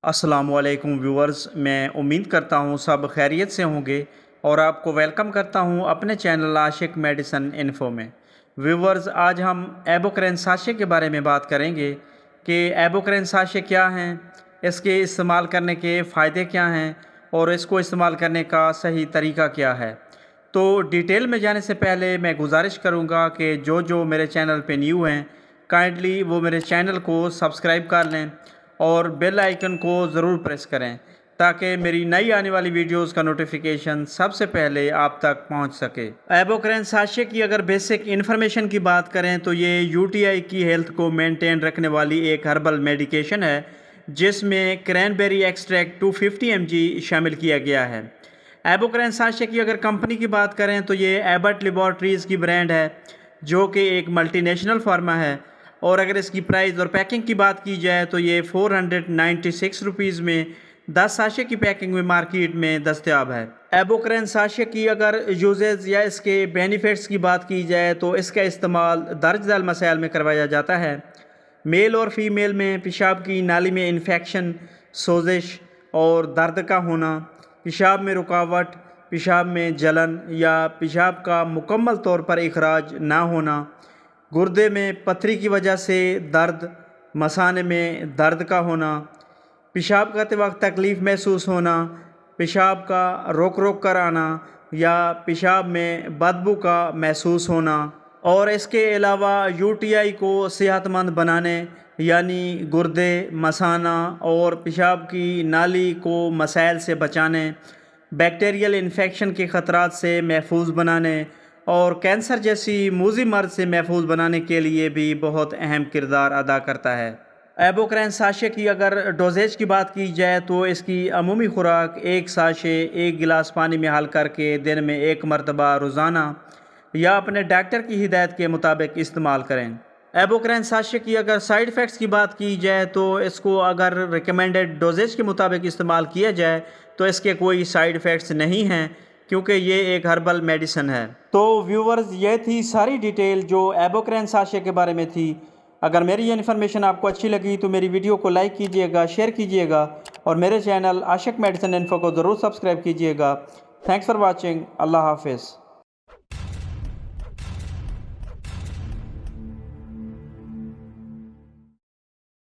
السلام علیکم ویورز، میں امید کرتا ہوں سب خیریت سے ہوں گے اور آپ کو ویلکم کرتا ہوں اپنے چینل عاشق میڈیسن انفو میں۔ ویورز، آج ہم ایبوکرین ساشے کے بارے میں بات کریں گے کہ ایبوکرین ساشے کیا ہیں، اس کے استعمال کرنے کے فائدے کیا ہیں اور اس کو استعمال کرنے کا صحیح طریقہ کیا ہے۔ تو ڈیٹیل میں جانے سے پہلے میں گزارش کروں گا کہ جو میرے چینل پہ نیو ہیں کائنڈلی وہ میرے چینل کو سبسکرائب کر لیں اور بیل آئیکن کو ضرور پریس کریں تاکہ میری نئی آنے والی ویڈیوز کا نوٹیفیکیشن سب سے پہلے آپ تک پہنچ سکے۔ ایبوکرین ساشے کی اگر بیسک انفارمیشن کی بات کریں تو یہ یو ٹی آئی کی ہیلتھ کو مینٹین رکھنے والی ایک ہربل میڈیکیشن ہے جس میں کرین بیری ایکسٹریکٹ 250 mg شامل کیا گیا ہے۔ ایبوکرین ساشے کی اگر کمپنی کی بات کریں تو یہ ایبٹ لیبارٹریز کی برانڈ ہے جو کہ ایک ملٹی نیشنل فارما ہے، اور اگر اس کی پرائز اور پیکنگ کی بات کی جائے تو یہ 496 روپیز میں 10 ساشے کی پیکنگ میں مارکیٹ میں دستیاب ہے۔ ایبوکرین ساشے کی اگر یوزز یا اس کے بینیفٹس کی بات کی جائے تو اس کا استعمال درج ذیل مسائل میں کروایا جاتا ہے۔ میل اور فیمیل میں پیشاب کی نالی میں انفیکشن، سوزش اور درد کا ہونا، پیشاب میں رکاوٹ، پیشاب میں جلن یا پیشاب کا مکمل طور پر اخراج نہ ہونا، گردے میں پتھری کی وجہ سے درد، مثانے میں درد کا ہونا، پیشاب کرتے وقت تکلیف محسوس ہونا، پیشاب کا روک روک کر آنا یا پیشاب میں بدبو کا محسوس ہونا، اور اس کے علاوہ یو ٹی آئی کو صحت مند بنانے یعنی گردے، مثانہ اور پیشاب کی نالی کو مسائل سے بچانے، بیکٹیریل انفیکشن کے خطرات سے محفوظ بنانے اور کینسر جیسی موذی مرض سے محفوظ بنانے کے لیے بھی بہت اہم کردار ادا کرتا ہے۔ ایبوکرین ساشے کی اگر ڈوزیج کی بات کی جائے تو اس کی عمومی خوراک ایک ساشے 1 گلاس پانی میں حل کر کے دن میں 1 مرتبہ روزانہ یا اپنے ڈاکٹر کی ہدایت کے مطابق استعمال کریں۔ ایبوکرین ساشے کی اگر سائیڈ ایفیکٹس کی بات کی جائے تو اس کو اگر ریکمینڈڈ ڈوزیج کے مطابق استعمال کیا جائے تو اس کے کوئی سائیڈ ایفیکٹس نہیں ہیں کیونکہ یہ ایک ہربل میڈیسن ہے۔ تو ویورز، یہ تھی ساری ڈیٹیل جو ایبوکرین ساشے کے بارے میں تھی۔ اگر میری یہ انفارمیشن آپ کو اچھی لگی تو میری ویڈیو کو لائک کیجئے گا، شیئر کیجئے گا اور میرے چینل عاشق میڈیسن انفو کو ضرور سبسکرائب کیجئے گا۔ Thanks for watching. اللہ حافظ۔